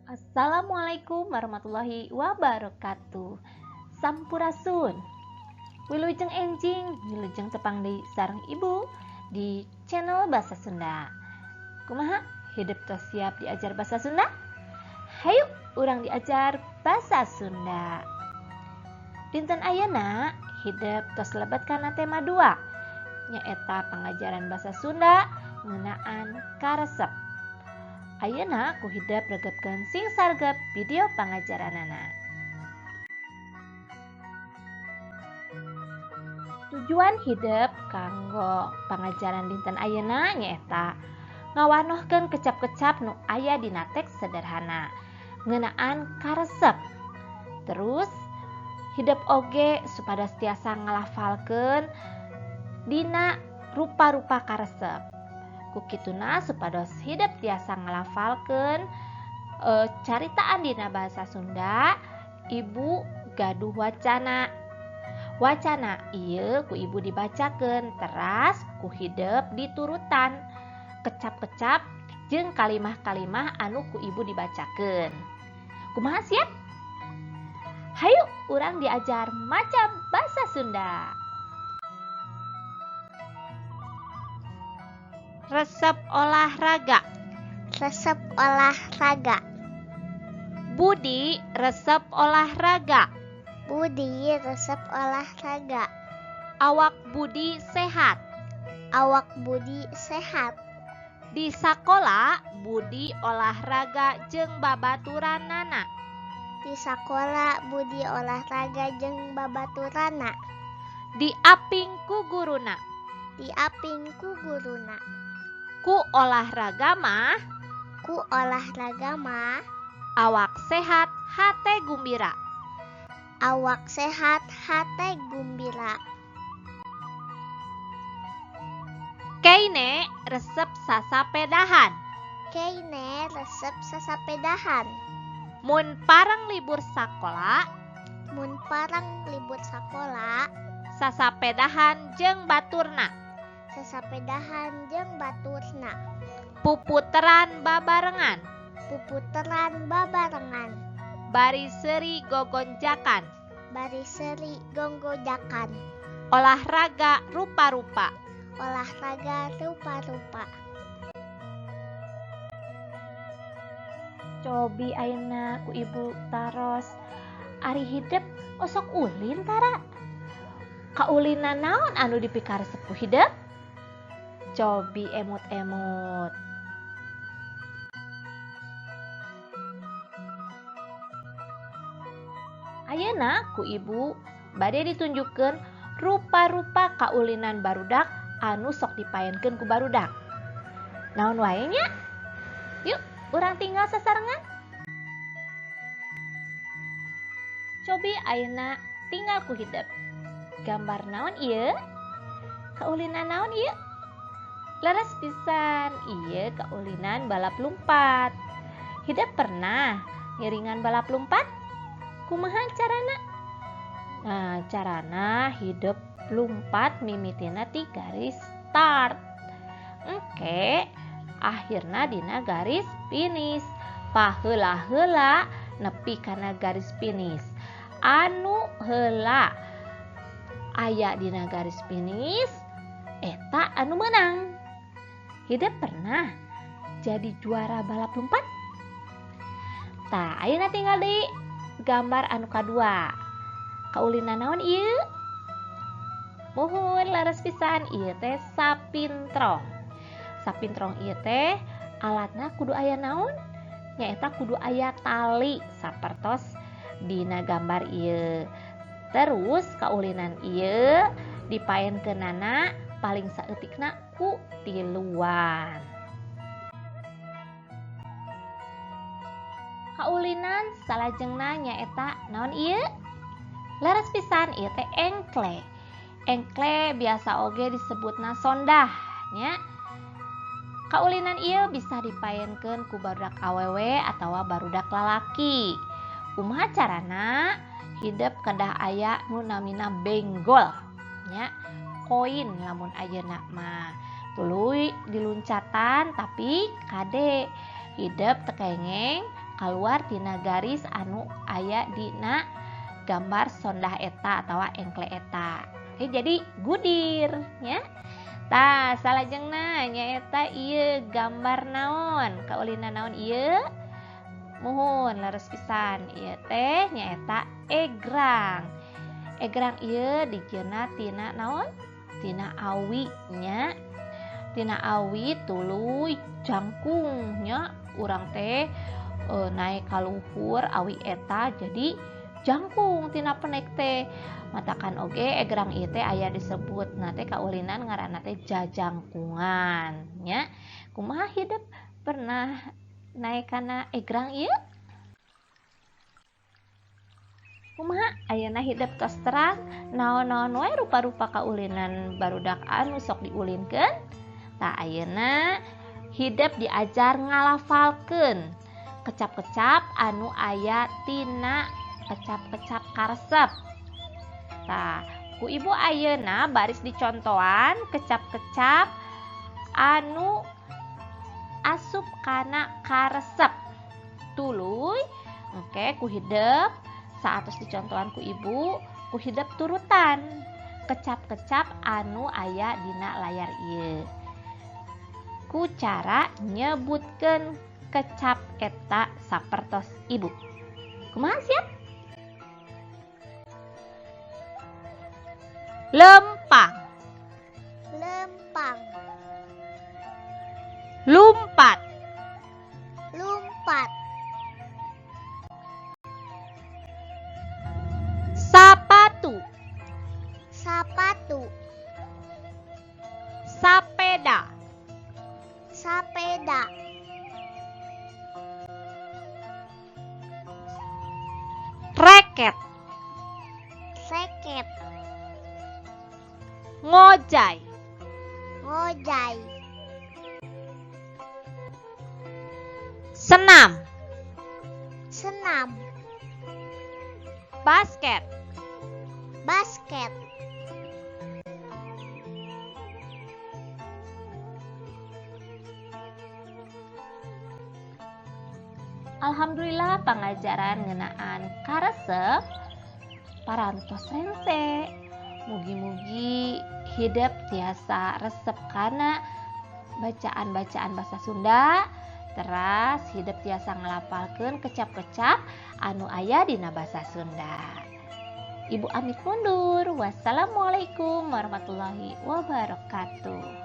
Assalamualaikum warahmatullahi wabarakatuh. Sampurasun. Wilujeng enjing, wilujeng tepang di sareng ibu di channel Bahasa Sunda. Kumaha? Hidup tos siap diajar bahasa Sunda? Hayu, urang diajar bahasa Sunda. Dinten ayeuna hidup tos lebat kana tema 2, nyaeta pengajaran bahasa Sunda ngeunaan karesep. Ayeuna ku hidep regepkeun sing sargep video pangajaranana. Tujuan hidep kanggo pangajaran dinten ayeuna nyaeta ngawanohkeun kecap-kecap nu aya dina teks sederhana ngeunaan karesep. Terus hidep oge supados tiasa ngalafalkeun dina rupa-rupa karesep. Kukituna supados hidep tiasa ngalafalkeun caritaan dina bahasa Sunda, ibu gaduh wacana. Wacana ieu ku ibu dibacakeun teras ku hidep diturutan kecap-kecap jeung kalimah-kalimah anu ku ibu dibacakeun. Kumaha siap? Hayu urang diajar maca bahasa Sunda. Resep olahraga. Resep olahraga. Budi resep olahraga. Budi resep olahraga. Awak Budi sehat. Awak Budi sehat. Di sakola Budi olahraga jeung babaturanana. Di sakola Budi olahraga jeung babaturanna. Di aping ku guruna. Di aping ku guruna. Ku olahraga mah. Ku olahraga mah. Awak sehat hate gumbira. Awak sehat hate gumbira. Keine resep sasapedahan. Keine resep sasapedahan. Mun parang libur sakola. Mun parang libur sakola. Sasapedahan jeung baturna. Sasapedahan jeung baturna. Puputeran babarengan. Puputeran babarengan. Bari seuri gogonjakan. Bari seuri gonggojakan. Olahraga rupa-rupa. Olahraga rupa-rupa. Cobi ayeuna ku ibu taros ari hidep osok ulin tara. Kaulinan naon anu dipikaresep ku hidep? Cobi emut-emut. Ayeuna ku ibu bade ditunjukkeun rupa-rupa kaulinan barudak anu sok dipaenkeun ku barudak. Naon wae nya? Yuk, urang tinggal sasarengan. Cobi ayeuna tinggal ku hidep. Gambar naon ieu? Kaulinan naon ieu? Leres pisan, ieu kaulinan balap lumpat. Hidep pernah ngiringan balap lumpat? Kumaha carana? Nah, carana hidep lumpat mimitina ti garis start. Engke, akhirna dina garis finish. Paheula-heula nepi kana garis finish. Anu heula aya dina garis finish eta anu menang. Hidep pernah jadi juara balap lumpat? Tah, ayeuna tinggal deui gambar anu kadua. Kaulinan naon ieu? Muhun leres pisan, ieu teh sapintrong. Sapintrong ieu teh alatna kudu aya naon? Nyaeta kudu aya tali sapertos dina gambar ieu. Terus kaulinan ieu dipaenkeunana paling saeutikna ku tiluan. Kaulinan salajengna nyaeta naon ieu? Leres pisan, ieu teh engkle. Engkle biasa oge disebutna sondah nya. Kaulinan ieu bisa dipaenkeun ku barudak awewe atawa barudak lalaki. Kumaha carana? Hidep kedah aya nu namina benggol nya. Koin lamun ayeuna mah. Tuluy diluncatan tapi kade hidep tekengeng keluar tina garis anu aya dina gambar sondah eta atau engkle eta. Jadi gudir ya. Tah salajengna nyaeta ieu gambar naon? Kaulina naon ieu? Muhun leres pisan. Ieu teh nyaeta egrang. Egrang ieu dijieunna tina naon? Tina awi nya. Tina awi tuluy jangkung nya. Urang teh naik ka luhur awi eta jadi jangkung tina penek teh. Matakan oge egrang ieu teh aya disebut teh kaulinan ngaranna teh jajangkungan nya. Kumaha hideuk pernah naik kana egrang ieu? Kumaha ayeuna hideuk tos terang naon-naon wae rupa-rupa kaulinan barudak anu sok diulinkeun? Tah ayeuna hideuk diajar ngalafalkeun kecap-kecap anu aya tina kecap-kecap karesep. Tah, ku ibu ayeuna baris dicontohan kecap-kecap anu asup kana karesep. Tuluy engke ku hideuk saatos dicontohan ku ibu, ku hideuk turutan kecap-kecap anu aya dina layar ieu. Ku cara nyebutkeun kecap eta sapertos ibu. Kumaha siap? Lempang, lempang, lumpat, lumpat, sapatu, sapatu, sapeda, sapeda, reket, seket, ngojai, ngojai, senam, senam, basket, basket, Alhamdulillah pengajaran ngeunaan karesep parantos rengse. Mugi-mugi hidup tiasa resep karena bacaan-bacaan bahasa Sunda. Teras hidup tiasa ngelapalkeun kecap-kecap anu aya dina bahasa Sunda. Ibu amit mundur. Wassalamualaikum warahmatullahi wabarakatuh.